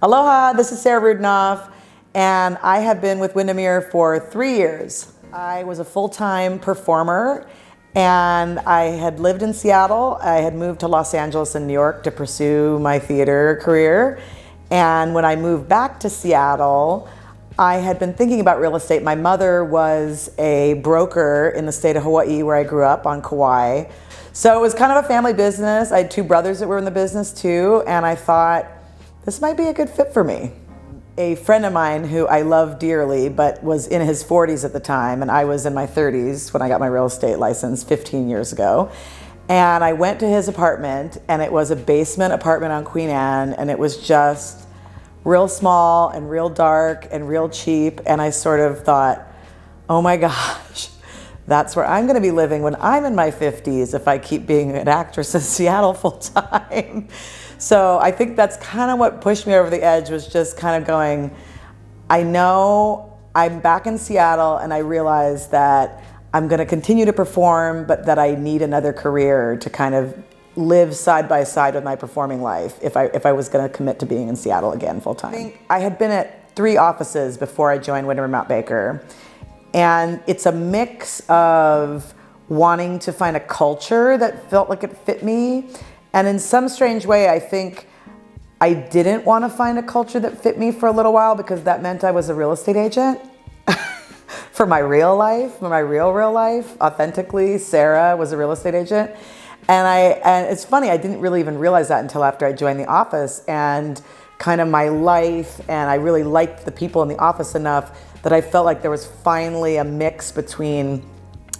Aloha, this is Sarah Rudinoff, and I have been with Windermere for 3 years. I was a full-time performer, and I had lived in Seattle. I had moved to Los Angeles and New York to pursue my theater career. And when I moved back to Seattle, I had been thinking about real estate. My mother was a broker in the state of Hawaii, where I grew up on Kauai. So it was kind of a family business. I had 2 brothers that were in the business too, and I thought, this might be a good fit for me. A friend of mine who I love dearly, but was in his 40s at the time, and I was in my 30s when I got my real estate license 15 years ago. And I went to his apartment, and it was a basement apartment on Queen Anne, and it was just real small and real dark and real cheap. And I sort of thought, oh my gosh, that's where I'm gonna be living when I'm in my 50s if I keep being an actress in Seattle full time. So I think that's kind of what pushed me over the edge, was just kind of going, I know I'm back in Seattle, and I realize that I'm gonna continue to perform, but that I need another career to kind of live side by side with my performing life if I was gonna commit to being in Seattle again full time. I had been at 3 offices before I joined Windermere Mount Baker, and it's a mix of wanting to find a culture that felt like it fit me. And in some strange way, I think I didn't want to find a culture that fit me for a little while, because that meant I was a real estate agent for my real life, for my real life. Authentically, Sarah was a real estate agent. And it's funny, I didn't really even realize that until after I joined the office, and kind of my life, and I really liked the people in the office enough that I felt like there was finally a mix between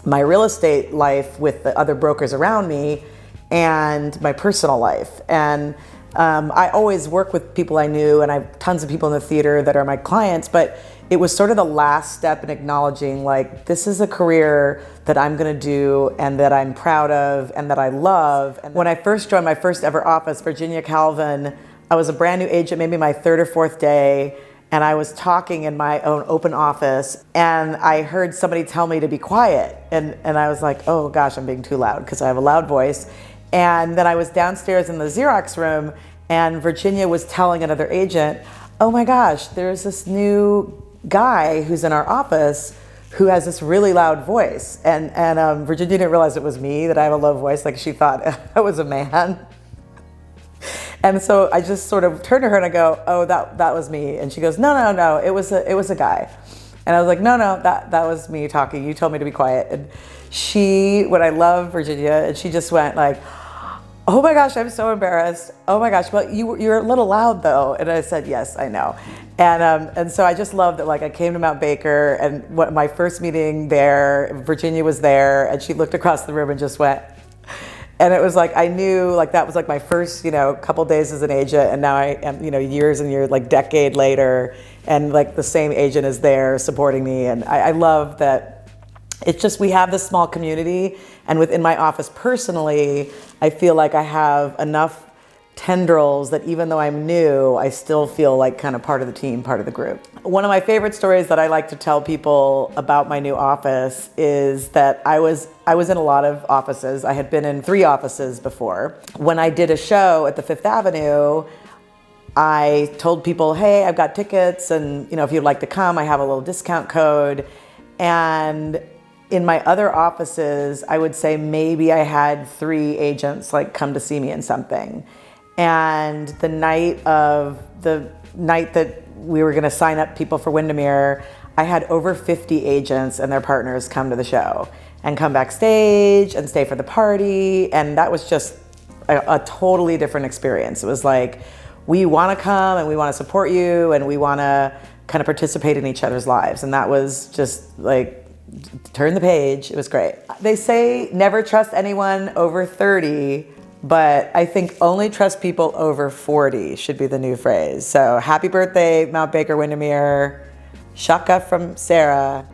my real estate life with the other brokers around me and my personal life. And I always work with people I knew, and I have tons of people in the theater that are my clients, but it was sort of the last step in acknowledging, like, this is a career that I'm gonna do and that I'm proud of and that I love. And when I first joined my first ever office, Virginia Calvin, I was a brand new agent, maybe my 3rd or 4th day, and I was talking in my own open office, and I heard somebody tell me to be quiet. And I was like, oh gosh, I'm being too loud, because I have a loud voice. And then I was downstairs in the Xerox room, and Virginia was telling another agent, oh my gosh, there's this new guy who's in our office who has this really loud voice. And Virginia didn't realize it was me, that I have a low voice, like she thought I was a man. And so I just sort of turned to her and I go, oh, that was me. And she goes, no, it was a guy. And I was like, no, that was me talking. You told me to be quiet. And what I love Virginia, and she just went like, oh my gosh, I'm so embarrassed. Oh my gosh, well, you're a little loud though. And I said, yes, I know. And so I just love that, like, I came to Mount Baker, and my first meeting there, Virginia was there, and she looked across the room and just went, and it was like, I knew, like, that was like my first, couple days as an agent, and now I am, years and years, like decade later, and like the same agent is there supporting me. And I love that. It's just, we have this small community, and within my office personally, I feel like I have enough tendrils that even though I'm new, I still feel like kind of part of the team, part of the group. One of my favorite stories that I like to tell people about my new office is that I was in a lot of offices. I had been in 3 offices before. When I did a show at the 5th Avenue, I told people, hey, I've got tickets, and if you'd like to come, I have a little discount code. And in my other offices, I would say maybe I had 3 agents like come to see me in something. And the night that we were gonna sign up people for Windermere, I had over 50 agents and their partners come to the show and come backstage and stay for the party. And that was just a totally different experience. It was like, we wanna come and we wanna support you, and we wanna kind of participate in each other's lives. And that was just like, turn the page. It was great. They say never trust anyone over 30, but I think only trust people over 40 should be the new phrase. So happy birthday, Mount Baker Windermere. Shaka from Sarah.